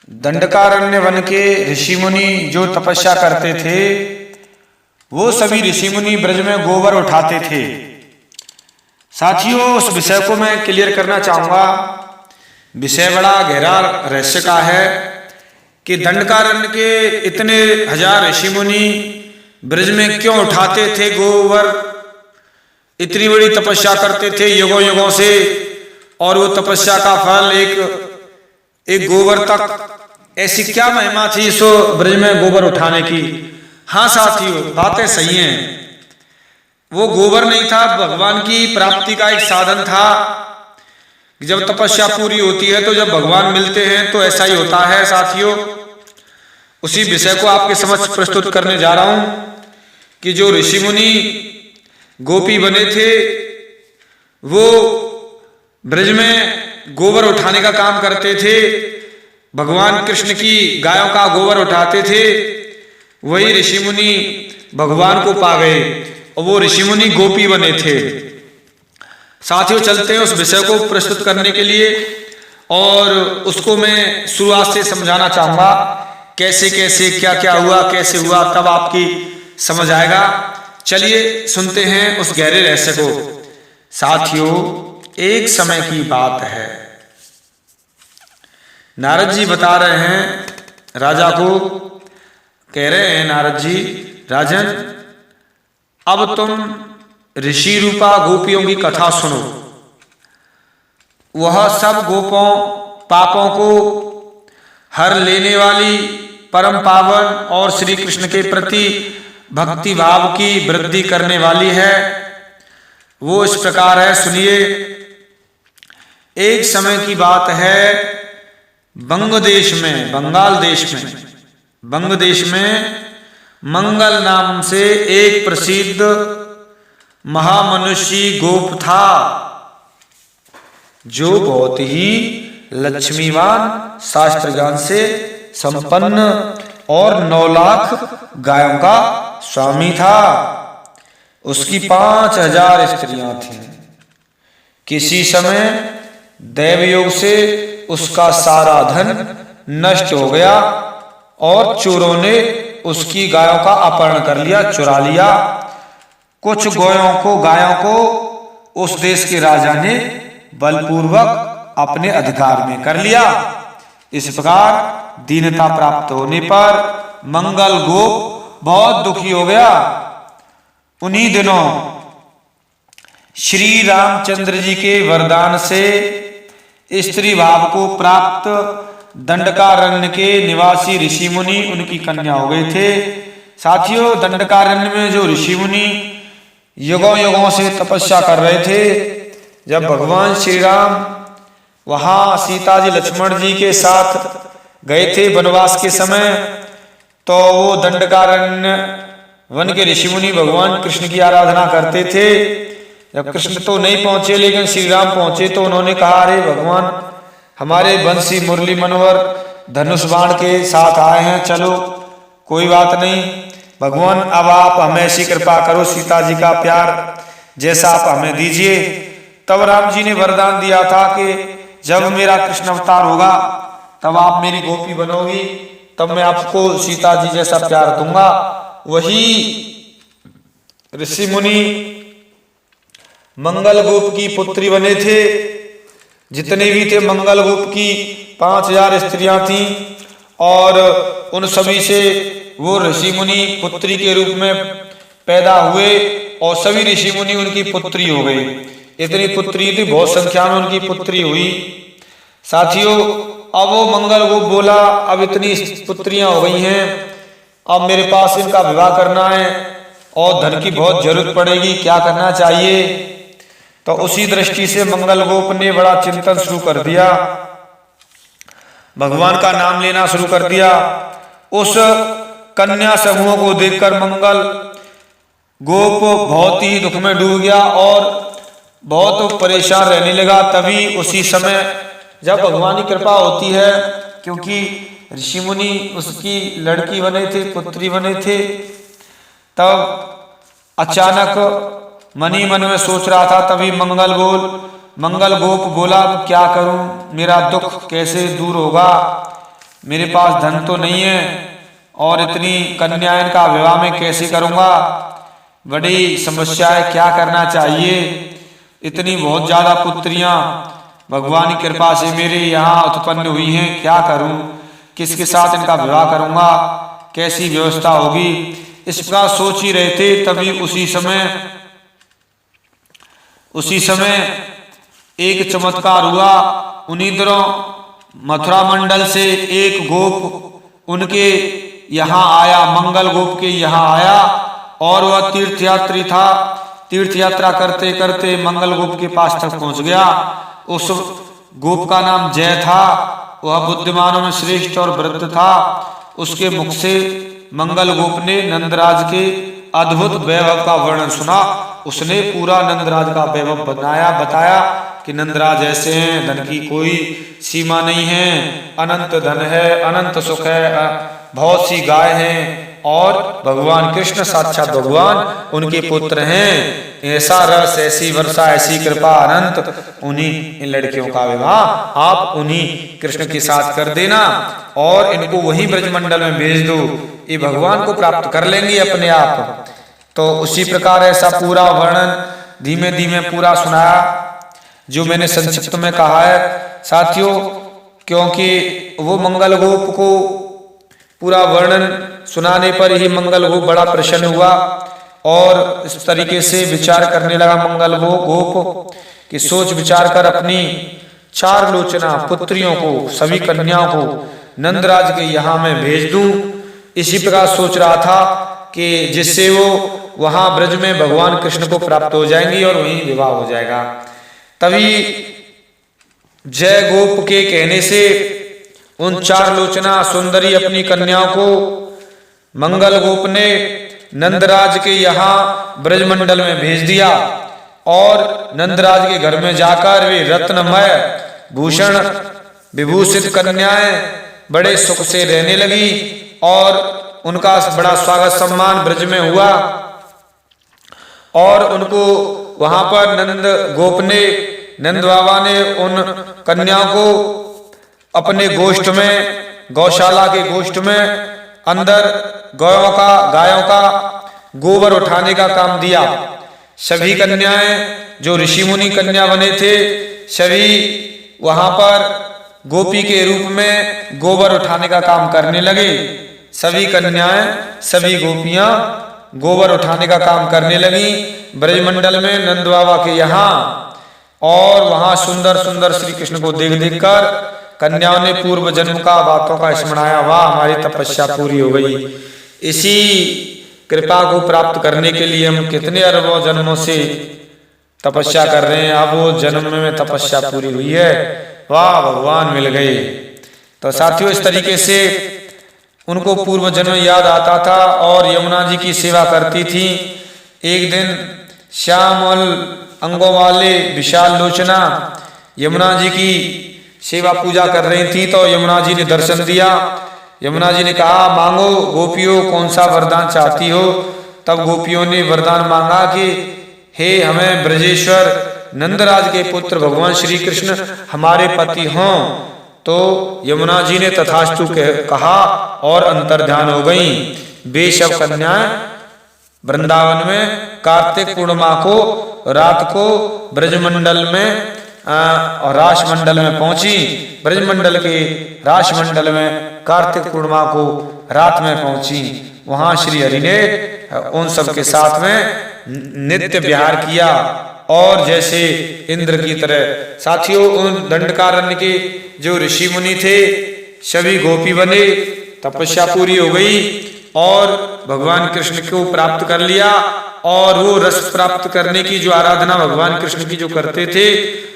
Dandakaranya one के ऋषि मुनि जो तपस्या करते थे, वो सभी ऋषि मुनि ब्रज में गोबर उठाते थे। साथियों, उस विषय को मैं क्लियर करना चाहूंगा। विषय बड़ा गहरा रहस्य का है कि दंडकारण्य के इतने हजार ऋषि मुनि ब्रज में क्यों उठाते थे गोबर, इतनी बड़ी तपस्या करते थे युगों युगों से, और वो तपस्या का फल एक गोबर तक, ऐसी क्या महिमा थी इस ब्रज में गोबर उठाने की। हाँ साथियों, बातें सही हैं। वो गोबर नहीं था, भगवान की प्राप्ति का एक साधन था। जब तपस्या पूरी होती है तो जब भगवान मिलते हैं तो ऐसा ही होता है साथियों। उसी विषय को आपके समक्ष प्रस्तुत करने जा रहा हूं कि जो ऋषि मुनि गोपी बने थे, वो ब्रज में गोबर उठाने का काम करते थे। भगवान कृष्ण की गायों का गोबर उठाते थे। वही ऋषि मुनि भगवान को पा गए और वो ऋषि मुनि गोपी बने थे। साथियों, चलते हैं उस विषय को प्रस्तुत करने के लिए, और उसको मैं शुरुआत से समझाना चाहूंगा। कैसे कैसे क्या क्या हुआ, कैसे हुआ, तब आपकी समझ आएगा। चलिए सुनते हैं उस गहरे रहस्य को। साथियों, एक समय की बात है। नारद जी बता रहे हैं राजा को, कह रहे हैं नारद जी, राजन अब तुम ऋषि रूपा गोपियों की कथा सुनो। वह सब गोपों पापों को हर लेने वाली, परम पावन और श्री कृष्ण के प्रति भक्ति भाव की वृद्धि करने वाली है। वो इस प्रकार है, सुनिए। एक समय की बात है, बंग देश में, बंगाल देश में, बंग देश में मंगल नाम से एक प्रसिद्ध महामनुष्य गोप था, जो बहुत ही लक्ष्मीवान, शास्त्र ज्ञान से संपन्न और 9 लाख गायों का स्वामी था। उसकी 5000 स्त्रियां थीं। किसी समय दैवयोग से उसका सारा धन नष्ट हो गया और चोरों ने उसकी गायों का अपहरण कर लिया, चुरा लिया। कुछ गायों को उस देश के राजा ने बलपूर्वक अपने अधिकार में कर लिया। इस प्रकार दीनता प्राप्त होने पर मंगल गोप बहुत दुखी हो गया। उन्हीं दिनों श्री रामचंद्र जी के वरदान से स्त्री भाव को प्राप्त दंडकारण्य के निवासी ऋषि मुनि उनकी कन्या हो गए थे। साथियों, दंडकारण्य में जो ऋषि मुनि युगों युगों से तपस्या कर रहे थे, जब भगवान श्री राम वहां सीता जी लक्ष्मण जी के साथ गए थे वनवास के समय, तो वो दंडकारण्य वन के ऋषि मुनि भगवान कृष्ण की आराधना करते थे। जब कृष्ण तो नहीं पहुंचे, लेकिन श्री राम पहुंचे, तो उन्होंने कहा, अरे भगवान, हमारे बंसी मुरली मनोहर धनुष बाण के साथ आए हैं, चलो कोई बात नहीं भगवान, अब आप हमें ऐसी कृपा करो, सीता जी का प्यार जैसा आप हमें दीजिए। तब राम जी ने वरदान दिया था कि जब मेरा कृष्ण अवतार होगा तब आप मेरी गोपी बनोगी, तब मैं आपको सीता जी जैसा प्यार दूंगा। वही ऋषि मुनि मंगल गोप की पुत्री बने थे। जितने भी थे मंगल गोप की 5000 स्त्रियां थीं, और उन सभी से वो ऋषि मुनि पुत्री के रूप में पैदा हुए, और सभी ऋषि मुनि उनकी पुत्री हो गई। इतनी पुत्री थी, बहुत संख्या में उनकी पुत्री हुई। साथियों, अब वो मंगल गोप बोला, अब इतनी पुत्रियां हो गई हैं, अब मेरे पास इनका विवाह करना है और धन की बहुत जरूरत पड़ेगी, क्या करना चाहिए। तो उसी दृष्टि से मंगल गोप ने बड़ा चिंतन शुरू कर दिया, भगवान का नाम लेना शुरू कर दिया। उस कन्या समूह को देखकर मंगल गोप बहुत ही दुख में डूब गया और बहुत परेशान रहने लगा। तभी उसी समय जब भगवान की कृपा होती है, क्योंकि ऋषि मुनि उसकी लड़की बने थे, पुत्री बने थे, तब अचानक मन ही मन में सोच रहा था। तभी मंगल गोप बोला, क्या करूं, मेरा दुख कैसे दूर होगा। मेरे पास धन तो नहीं है और इतनी कन्याएं का विवाह में कैसे करूंगा, बड़ी समस्या है, क्या करना चाहिए। इतनी बहुत ज्यादा पुत्रियां भगवान की कृपा से मेरे यहाँ उत्पन्न हुई हैं, क्या करूं, किसके साथ इनका विवाह करूंगा, कैसी व्यवस्था होगी। इस प्रकार सोच ही रहे थे, तभी उसी समय एक चमत्कार हुआ। उन्हीं दिनों मथुरा मंडल से एक गोप उनके यहाँ आया, मंगल गोप के यहाँ आया, और वह तीर्थयात्री था। तीर्थ यात्रा करते करते मंगल गोप के पास तक पहुंच गया। उस गोप का नाम जय था। वह बुद्धिमानों में श्रेष्ठ और वृद्ध था। उसके मुख से मंगल गोप ने नंदराज के अद्भुत वैभव का वर्णन सुना। उसने पूरा नंदराज का वैभव बताया कि नंदराज ऐसे हैं, धन की कोई सीमा नहीं है, अनंत धन है, अनंत सुख है, बहुत सी गाय हैं, और भगवान कृष्ण साक्षात भगवान उनके पुत्र हैं। ऐसा रस, ऐसी वर्षा, ऐसी कृपा अनंत, उन्हीं इन लड़कियों का विवाह आप उन्हीं कृष्ण के साथ कर देना और इनको वहीं ब्रजमंडल में भेज दो, ये भगवान को प्राप्त कर लेंगे अपने आप। तो उसी प्रकार ऐसा पूरा वर्णन धीमे धीमे पूरा सुनाया, जो मैंने संक्षिप्त में कहा है साथियों, क्योंकि वो मंगल गोप को पूरा वर्णन सुनाने पर ही मंगल गोप बड़ा प्रसन्न हुआ और इस तरीके से विचार करने लगा मंगल गोप कि सोच विचार कर अपनी 4 लोचना पुत्रियों को, सभी कन्याओं को नंदराज के यहाँ मैं भेज दूं। इसी प्रकार सोच रहा था कि जिससे वो वहां ब्रज में भगवान कृष्ण को प्राप्त हो जाएंगी और वहीं विवाह हो जाएगा। तभी जय गोप के कहने से उन 4 लोचना सुंदरी अपनी कन्याओं को मंगल गोप ने नंदराज के यहाँ ब्रजमंडल में भेज दिया और नंदराज के घर में जाकर वे रत्नमय भूषण विभूषित कन्याएं बड़े सुख से रहने लगी और उनका बड़ा स्वागत सम्मान ब्रज में हुआ। और उनको वहां पर नंद बाबा ने उन कन्याओं को अपने गोष्ठ में, गौशाला के गोष्ठ में अंदर गायों का गोबर उठाने का काम दिया। सभी कन्याएं जो ऋषि मुनि कन्या बने थे, सभी वहां पर गोपी के रूप में गोबर उठाने का काम करने लगे। सभी कन्याएं, सभी गोपियां गोबर उठाने का काम करने लगी ब्रजमंडल में नंद बाबा के यहाँ। और वहां सुंदर सुंदर श्री कृष्ण को देख देख कर कन्याओं ने पूर्व जन्म का बातों का स्मरणाया, वाह हमारी तपस्या पूरी हो गई। इसी कृपा को प्राप्त करने के लिए हम कितने अरबों जन्मों से तपस्या कर रहे हैं, अब वो जन्म में तपस्या पूरी हुई है, वाह भगवान मिल गए। तो साथियों इस तरीके से उनको पूर्व जन्म याद आता था और यमुना जी की सेवा करती थी। एक दिन श्यामल अंगों वाले विशाल लोचना यमुना जी की सेवा पूजा कर रही थी, तो यमुना जी ने दर्शन दिया। यमुना जी ने कहा, मांगो गोपियों, कौन सा वरदान चाहती हो। तब गोपियों ने वरदान मांगा कि हे हमें ब्रजेश्वर नंदराज के पुत्र भगवान श्री कृष्ण हमारे पति हों। तो यमुना जी ने तथास्तु कहा और अंतर्ध्यान हो गई। वे सब कन्याएं वृंदावन में कार्तिक पूर्णिमा को रात को ब्रजमंडल में और रासमंडल में पहुंची। ब्रजमंडल के रासमंडल में कार्तिक पूर्णिमा को रात में पहुंची। वहां श्री हरि ने उन सब के साथ में नित्य विहार किया और जैसे इंद्र की तरह। साथियों उन दंडकारण्य के जो ऋषि मुनि थे सभी गोपी बने, तपस्या पूरी हो गई और भगवान कृष्ण को प्राप्त कर लिया। और वो रस प्राप्त करने की जो आराधना भगवान कृष्ण की जो करते थे,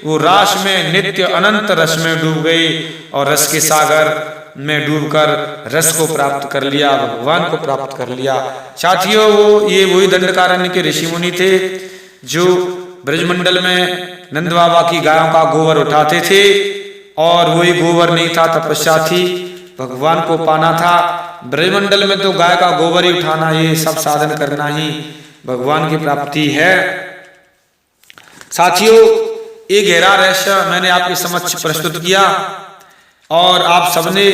वो रास में नित्य अनंत रस में डूब गए और रस के सागर में डूबकर रस को प्राप्त कर लिया, भगवान को प्राप्त कर लिया। साथियों ये वही दंडकारण्य के ऋषि मुनि थे जो ब्रजमंडल में नंद बाबा की गायों का गोबर उठाते थे और वही गोबर नहीं था, तपस्या थी, भगवान को पाना था। ब्रजमंडल में तो गाय का गोबर ही उठाना, ये सब साधन करना ही भगवान की प्राप्ति है। साथियों ये गहरा रहस्य मैंने आपके समक्ष प्रस्तुत किया और आप सबने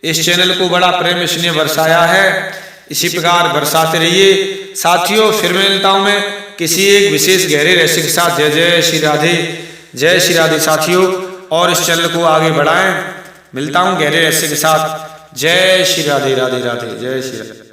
इस चैनल को बड़ा प्रेम स्नेह बरसाया है, इसी प्रकार बरसाते रहिए। साथियों फिर मिलता हूं मैं किसी एक विशेष गहरे रहस्य के साथ। जय जय श्री राधे, जय श्री राधे साथियों। और इस चैनल को आगे बढ़ाएं। मिलता हूं गहरे रहस्य के साथ। जय श्री राधे, राधे राधे, जय श्री राधे।